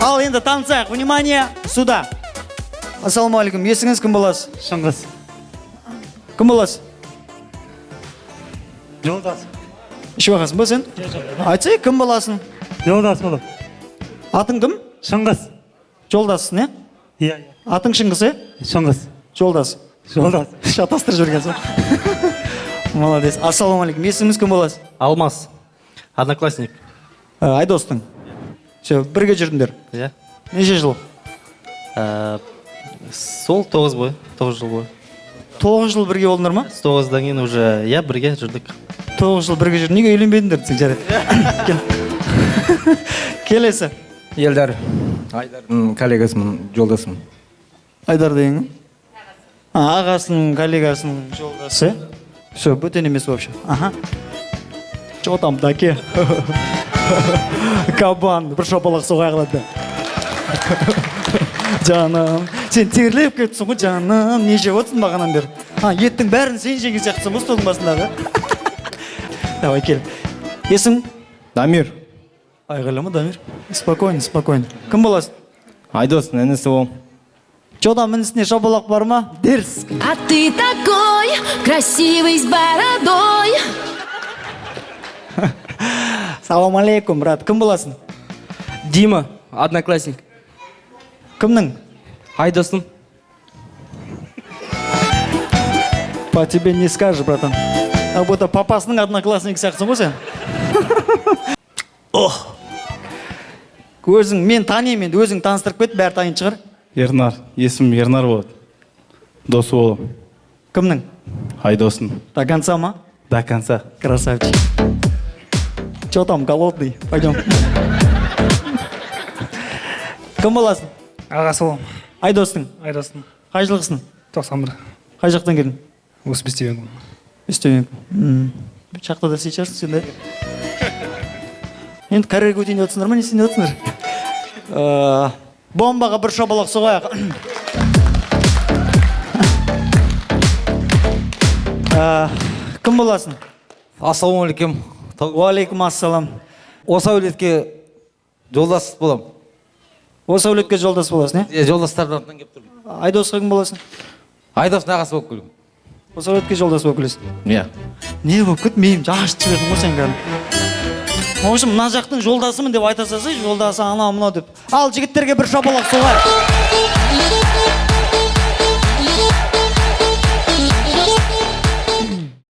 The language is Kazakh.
Ал енді танысайық. Внимание, сюда. Ассалаумағалейкум. Есіңіз кім боласыз? Шыңғыс. Кім боласыз? Жолдас. Ішіп ағасың ба сен? Айтсай, кім боласың? Жолдас болып. Атың кім? Шыңғыс. Жолдасың, е? Иә. Атың Шыңғыс, е? Шыңғыс. Жолдас. Жолдас. Шатастырып жүргенсің. Молодец. Ассалаумағалейкум. Есіңіз кім боласыз? Алмас. Одноклассник. Айдостың. Все, бірге жүрдіңдер. Иә. Неше жыл? Сол 9 бой. 9 жыл бой. 9 жыл бірге болдыңдар ма? 9-дан кейін уже иә бірге жүрдік. 9 жыл бірге жүрді. Неге үйленбедіңдер десең жарайды. Келесі. Елдар. Айдардың коллегасымын, жолдасымын. Айдар деген. Ағасының, коллегасының жолдасы. Все, бөтен емес вообще. Ага. Что там таке? Кабан, бір шапалақ соғай қалады. Жаным, сен терлеп кетсің ғой жаным, не жеп отырсың бағанан бері? Еттің бәрін сен жеген сияқтысың ғой столдың басындағы. Давай кел. Есің? Дамир. Айғайлама, Дамир. Спокойно, спокойно. Кім боласың? Айдостың інісі ол. Чодан мінісіне шапалақ бар ма? Дерзк. А ты такой красивый с бородой. Салам алейкум, брат. Кім боласың? Дима, одноклассник. Кімнің? Айдостың. По тебе не скажешь, братан. Как будто папасының одноклассник сияқтысың ғой сен. Өзің, мен танимын енді, өзің таныстырып кет, бәрі танитын шығар. Ернар. Есім Ернар болады. Досы болу. Кімнің? Айдостың. До конца ма? До конца. Красавчик. Че там, голодный? Пойдем. Кім боласың? Ағасы болам. Айдостың. Айдостың. Қай жылғысың? 91. Қай жақтан келдің? Осы бестеген. Өстемек. Шақта да сейчарсың сен де. Енді кәрерге өтейін өтсіңдер ма, не сен өтсіңдер? Бомбаға бір шапалақ соғайық. Кім боласың? Ассалаумағалейкум. Уалейкум ассалам. Осы әулетке жолдас болам. Осы әулетке жолдас боласың, е? Жолдастардың артынан кеп тұрмын. Айдосқа кім боласың? Айдостың ағасы болып келдім. Осы әулетке жолдас болып келесің. Иә. Не болып кет, мейім ашып жібердің ғой сен кәдімгі. В общем, мына жақтың жолдасымын деп айта салсай, жолдасы анау мынау деп. Ал жігіттерге бір шапалақ соғайық.